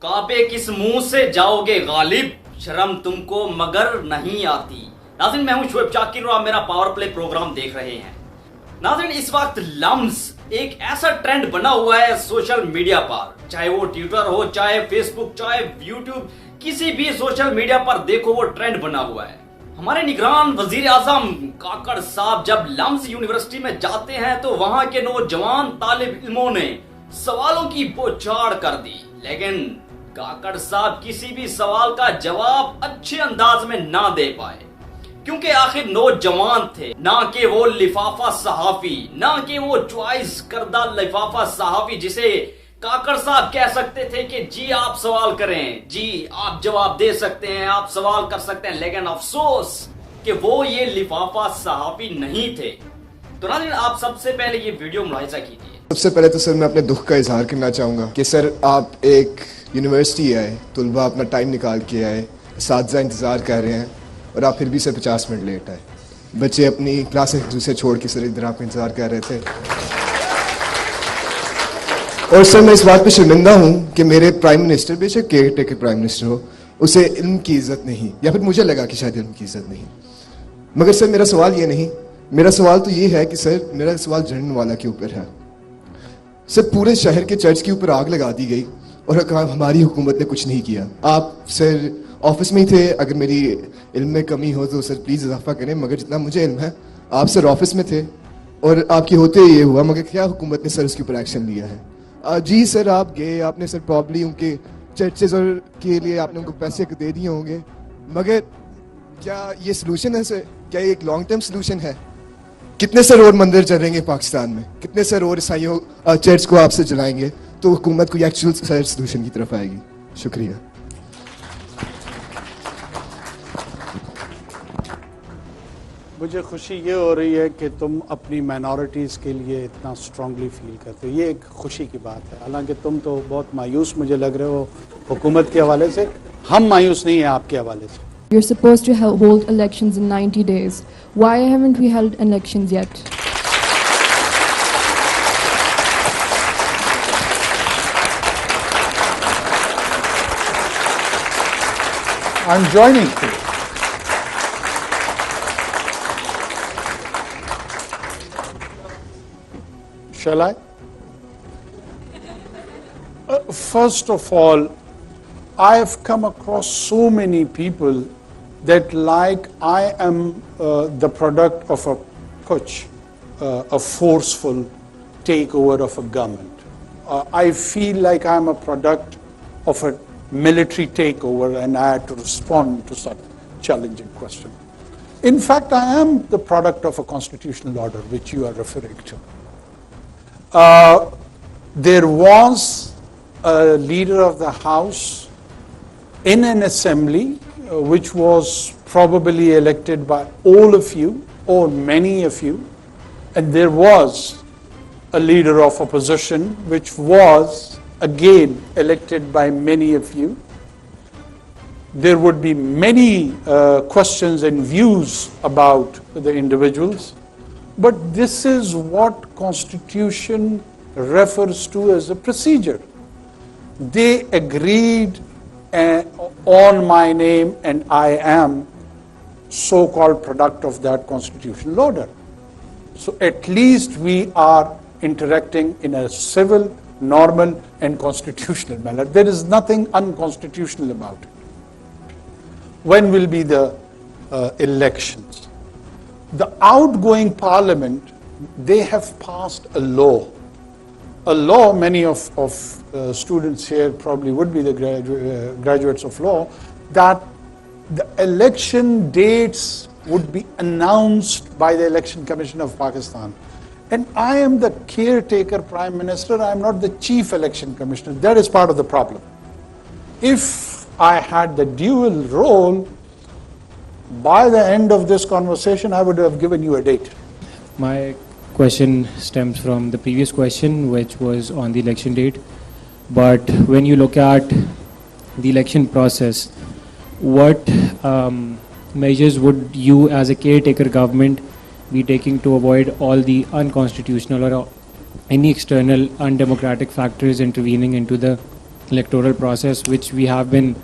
काबे किस मुंह से जाओगे गालिब, शर्म तुमको मगर नहीं आती। नाज़रीन, मैं हूं शुएब शाकिर और आप मेरा पावर प्ले प्रोग्राम देख रहे हैं। नाज़रीन, इस वक्त लम्स एक ऐसा ट्रेंड बना हुआ है सोशल मीडिया पर, चाहे वो ट्विटर हो, चाहे फेसबुक, चाहे यूट्यूब, किसी भी सोशल मीडिया पर देखो वो ट्रेंड बना हुआ है। हमारे निगरान वजीर एअज़म काकड़ साहब जब लम्स यूनिवर्सिटी में जाते हैं तो वहां के नौजवान तालिब इल्मों ने सवालों की बौछार कर दी, लेकिन काकड़ साहब किसी भी सवाल का जवाब अच्छे अंदाज में ना दे पाए, क्योंकि आखिर नौजवान थे, ना कि वो लिफाफा सहाफी, ना कि वो चॉइस करदा लिफाफा सहाफी जिसे काकड़ साहब कह सकते थे कि जी आप सवाल करें, जी आप जवाब दे सकते हैं, आप सवाल कर सकते हैं, लेकिन अफसोस कि वो ये लिफाफा सहाफी नहीं थे। तो नाज़रीन, आप सबसे पहले ये वीडियो मुलाहिजा कीजिए। सबसे पहले तो सर मैं अपने दुख का इजहार करना चाहूँगा कि सर आप एक यूनिवर्सिटी आए, तलबा अपना टाइम निकाल के आए, असातिज़ा इंतज़ार कर रहे हैं और आप फिर भी सर 50 मिनट लेट आए। बच्चे अपनी क्लासेस दूसरे छोड़ के सर इधर आपका इंतज़ार कर रहे थे। और सर मैं इस बात पे शर्मिंदा हूँ कि मेरे प्राइम मिनिस्टर, बेशक केयर टेकर प्राइम मिनिस्टर हो, उसे इल्म की इज़्ज़त नहीं, या फिर मुझे लगा कि शायद इल्म की इज़्ज़त नहीं। मगर सर मेरा सवाल ये नहीं, मेरा सवाल तो ये है कि सर मेरा सवाल झड़ने वाला के ऊपर है। सर पूरे शहर के चर्च के ऊपर आग लगा दी गई और हमारी हुकूमत ने कुछ नहीं किया। आप सर ऑफिस में ही थे, अगर मेरी इल्म में कमी हो तो सर प्लीज़ इजाफा करें, मगर जितना मुझे इल्म है आप सर ऑफिस में थे और आपकी होते ये हुआ, मगर क्या हुकूमत ने सर उसके ऊपर एक्शन लिया है? जी सर आप गए, आपने सर प्रॉब्ली उनके चर्चेज और के लिए आपने उनको पैसे दे दिए होंगे, मगर क्या ये सलूशन है सर? क्या ये एक लॉन्ग टर्म सलूशन है? कितने सर और मंदिर चलेंगे पाकिस्तान में? कितने सर और ईसाइयों चर्च को आपसे जलाएंगे तो हुकूमत कोई एक्चुअल सर सलूशन की तरफ आएगी? शुक्रिया। मुझे खुशी ये हो रही है कि तुम अपनी माइनॉरिटीज़ के लिए इतना स्ट्रांगली फील करते हो, ये एक खुशी की बात है। हालांकि तुम तो बहुत मायूस मुझे लग रहे हो हुकूमत के हवाले से, हम मायूस नहीं हैं आपके हवाले से। You're supposed to hold elections in 90 days. Why haven't we held elections yet? I'm joining you. Shall I? First of all, I have come across so many people that like I am the product of a putsch, a forceful takeover of a government. I feel like I'm a product of a military takeover and I had to respond to such challenging question. In fact, I am the product of a constitutional order which you are referring to. There was a leader of the House in an assembly which was probably elected by all of you or many of you, and there was a leader of opposition which was again elected by many of you. There would be many questions and views about the individuals, but this is what Constitution refers to as a procedure. They agreed on my name and I am so-called product of that constitutional order. So at least we are interacting in a civil, normal and constitutional manner. There is nothing unconstitutional about it. When will be the elections? The outgoing parliament, they have passed a law. A law, many of students here probably would be the graduates of law, that the election dates would be announced by the Election Commission of Pakistan. And I am the caretaker prime minister, I am not the chief election commissioner. That is part of the problem. If I had the dual role, by the end of this conversation, I would have given you a date. My question stems from the previous question, which was on the election date. But when you look at the election process, what measures would you as a caretaker government be taking to avoid all the unconstitutional or any external undemocratic factors intervening into the electoral process, which we have been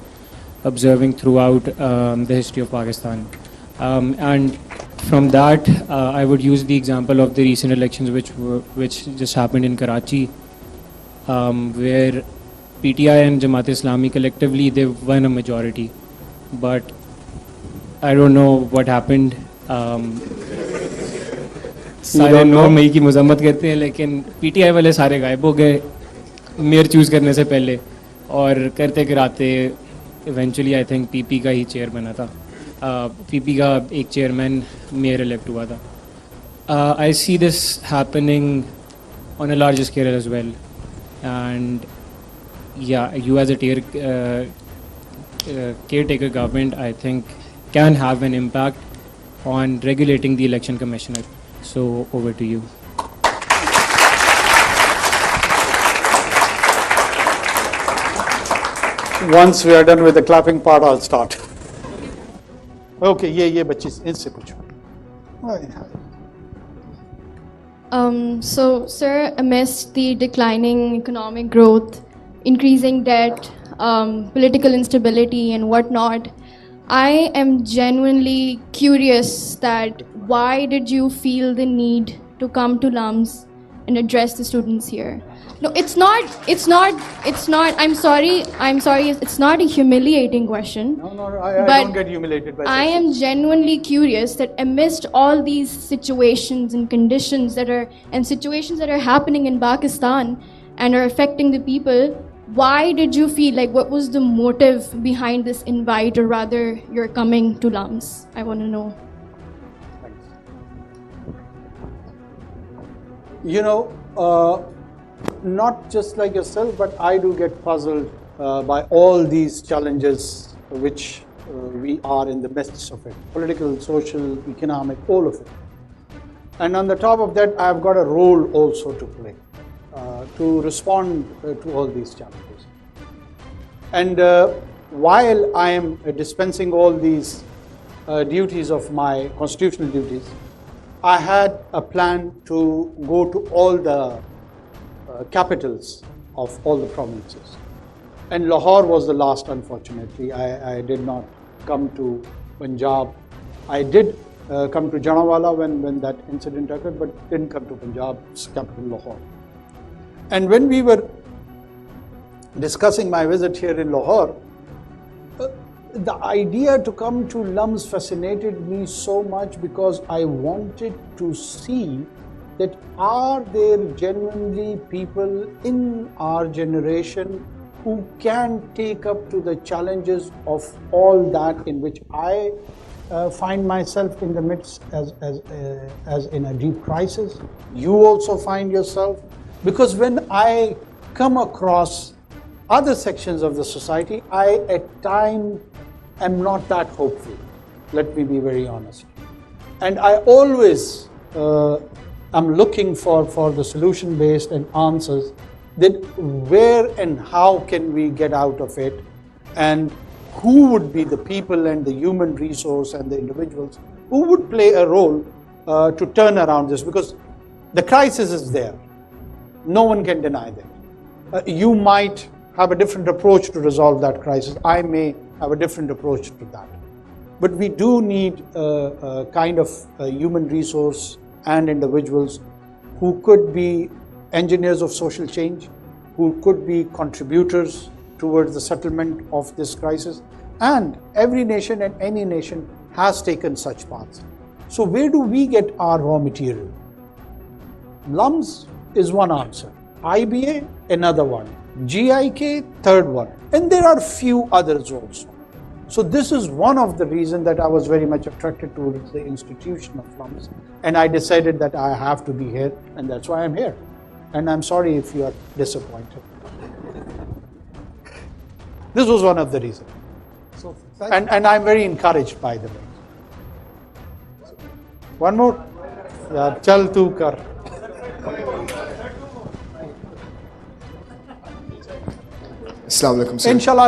observing throughout the history of Pakistan. And from that, I would use the example of the recent elections which just happened in Karachi, where PTI and Jamaat Islami collectively, they won a majority. But I don't know what happened. सारे no मई की मजम्मत करते हैं, लेकिन PTI वाले सारे गायब हो गए मेयर चूज़ करने से पहले, और करते कराते इवेंचुअली आई थिंक PP का ही चेयर बना था. PP का एक चेयरमैन मेयर इलेक्ट हुआ था. I see this happening on a larger scale as well. And yeah, you as a caretaker government, I think, can have an impact on regulating the election commissioner. So over to you. Once we are done with the clapping part, I'll start. Okay, ye bachchi inse pucho. So, sir, amidst the declining economic growth, increasing debt, political instability and whatnot, I am genuinely curious that why did you feel the need to come to LUMS and address the students here? No, it's not, I'm sorry, it's not a humiliating question. No, I don't get humiliated by I am genuinely curious that amidst all these situations and conditions that are happening in Pakistan and are affecting the people, why did you feel like, what was the motive behind this invite, or rather you're coming to LUMS? I want to know. You know, not just like yourself, but I do get puzzled by all these challenges which we are in the midst of it. Political, social, economic, all of it. And on the top of that, I've got a role also to play, to respond to all these challenges. And while I am dispensing all these duties of my constitutional duties, I had a plan to go to all the capitals of all the provinces. And Lahore was the last, unfortunately. I did not come to Punjab. I did come to Janawala when that incident occurred, but didn't come to Punjab's capital, Lahore. And when we were discussing my visit here in Lahore, the idea to come to LUMS fascinated me so much because I wanted to see that are there genuinely people in our generation who can take up to the challenges of all that in which I find myself in the midst as in a deep crisis. You also find yourself, because when I come across other sections of the society, I at times am not that hopeful. Let me be very honest. And I always am looking for the solution-based and answers that where and how can we get out of it, and who would be the people and the human resource and the individuals who would play a role to turn around this, because the crisis is there. No one can deny that. You might have a different approach to resolve that crisis. I may have a different approach to that. But we do need a kind of human resource and individuals who could be engineers of social change, who could be contributors towards the settlement of this crisis. And every nation and any nation has taken such paths. So where do we get our raw material? LUMS is one answer. IBA, another one. GIK, third one. And there are few others also. So this is one of the reasons that I was very much attracted towards the institution of LUMS. And I decided that I have to be here, and that's why I'm here. And I'm sorry if you are disappointed. This was one of the reasons. So, and I'm very encouraged by the way. One more? Yeah, chal tu kar. Assalamu alaikum, sir. Inshallah.